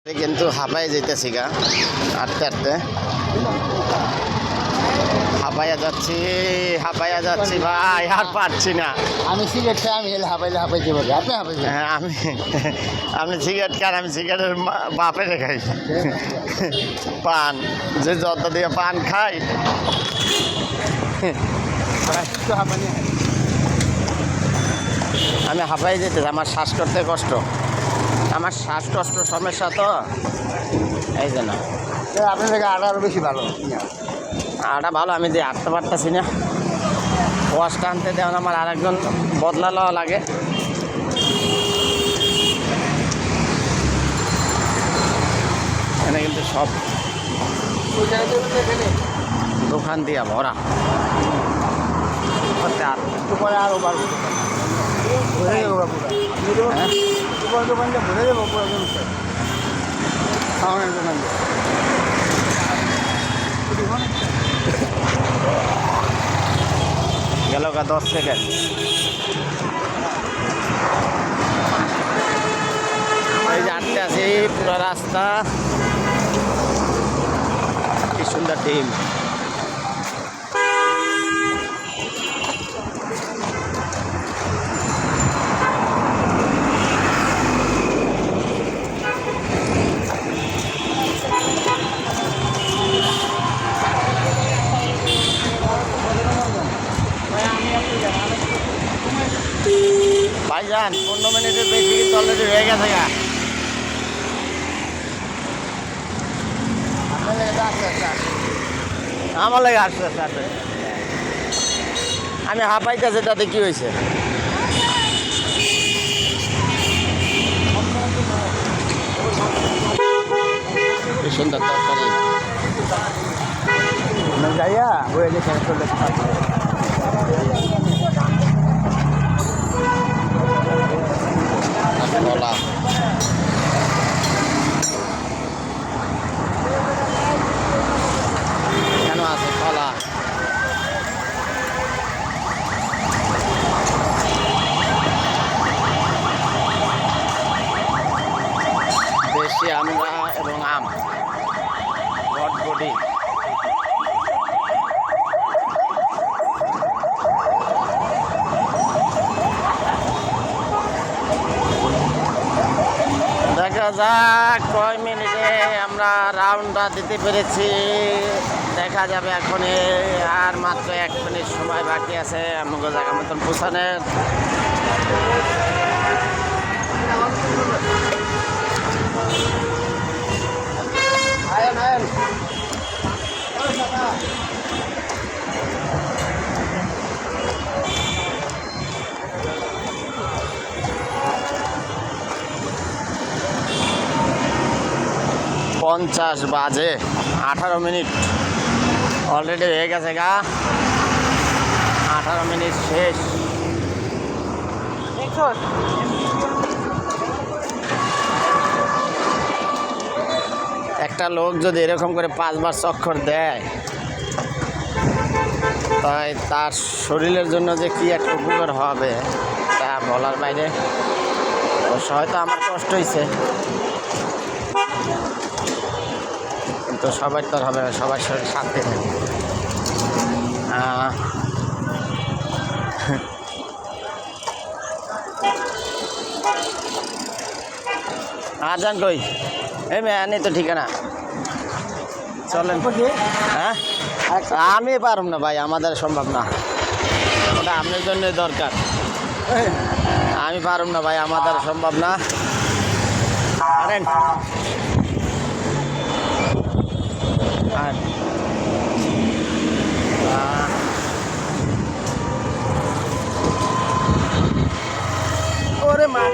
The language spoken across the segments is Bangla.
কিন্তু হাঁপাই যেতেছি গা আটতে আটতে হাঁপাইয়া যাচ্ছি ভাই, আর পারছি না। আমি সিগারেট খাই, আমি হাঁপাইতে পারি। আপনি হাঁপাইতে? হ্যাঁ, আপনি সিগারেট খান, আমি সিগারেটের বাপে খাই। পান যে যত দিয়ে পান খাই। আমি হাঁপাই যেতেছি, আমার শ্বাস করতে কষ্ট, আমার শ্বাসকষ্ট সমস্যা তো, এই জন্য। আপনার থেকে আটা আরও বেশি ভালো। আটা ভালো, আমি যে হাঁটতে পারতেছি না। ওয়াশটা আনতে দেওয়া আমার আরেকজন বদলালো লাগে। এখানে কিন্তু সব দোকান দিয়া ভরা। পরে আরও বাড়বো, ভরে দেবো পুরো দোকানটা ভরে দেবো পুরো খাওয়ানোর দোকান। গেল 10 সেকেন্ড। এই যে হাঁটতে আছি পুরো রাস্তা, কি সুন্দর ডিম। ভাইজান 15 মিনিটের বেশি কিন্তু অলরেডি হয়ে গেছে গা। আমার লাগে আসছে আসতে, আমি হাঁপাইতেছে, তাতে কি হয়েছে? কি সুন্দর তরকারি। যাইয়া হয়ে গেছে চলে কলা, কেন আছে কলা? দেশি আমরা এবং আম, বটবটি। দেখা যাক কয় মিনিটে আমরা রাউন্ডটা দিতে পেরেছি, দেখা যাবে। এখন আর মাত্র 1 মিনিট সময় বাকি আছে আমাকে জায়গা মতন পৌঁছানোর। পঞ্চাশ বাজে, 18 মিনিট অলরেডি হয়ে গেছে গা। 18 মিনিট শেষ। একটা লোক যদি এরকম করে 5 বার চক্কর দেয়, তাই তার শরীরের জন্য যে কি একটা উপকার হবে তা বলার বাইরে। অবশ্য হয়তো আমার কষ্ট হয়েছে, কিন্তু সবাই তো হবে, সবার শরীর শান্তি থাকে। জান কই এই মেয়ে তো ঠিকানা চলেন। হ্যাঁ, আমি পারব না ভাই, আমাদের সম্ভব না, ওটা আপনার জন্য দরকার। আমি পারব না ভাই, আমাদের সম্ভব না। পারেন? ওরে মা,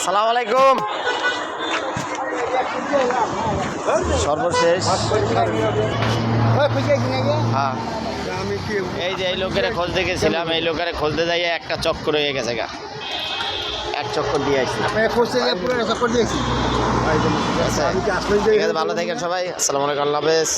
সালাম আলাইকুম। সর্বশেষ হ্যাঁ, এই যে এই লোকেরা খুঁজতে গেছিলাম, এই লোকেরা খুঁজতে যাইয়ে একটা চক্কর হয়ে গেছে গা। এক চক্কর দিয়ে আসছি। ভালো থাকেন সবাই। আসসালামু আলাইকুম, আল্লাহ হাফেজ।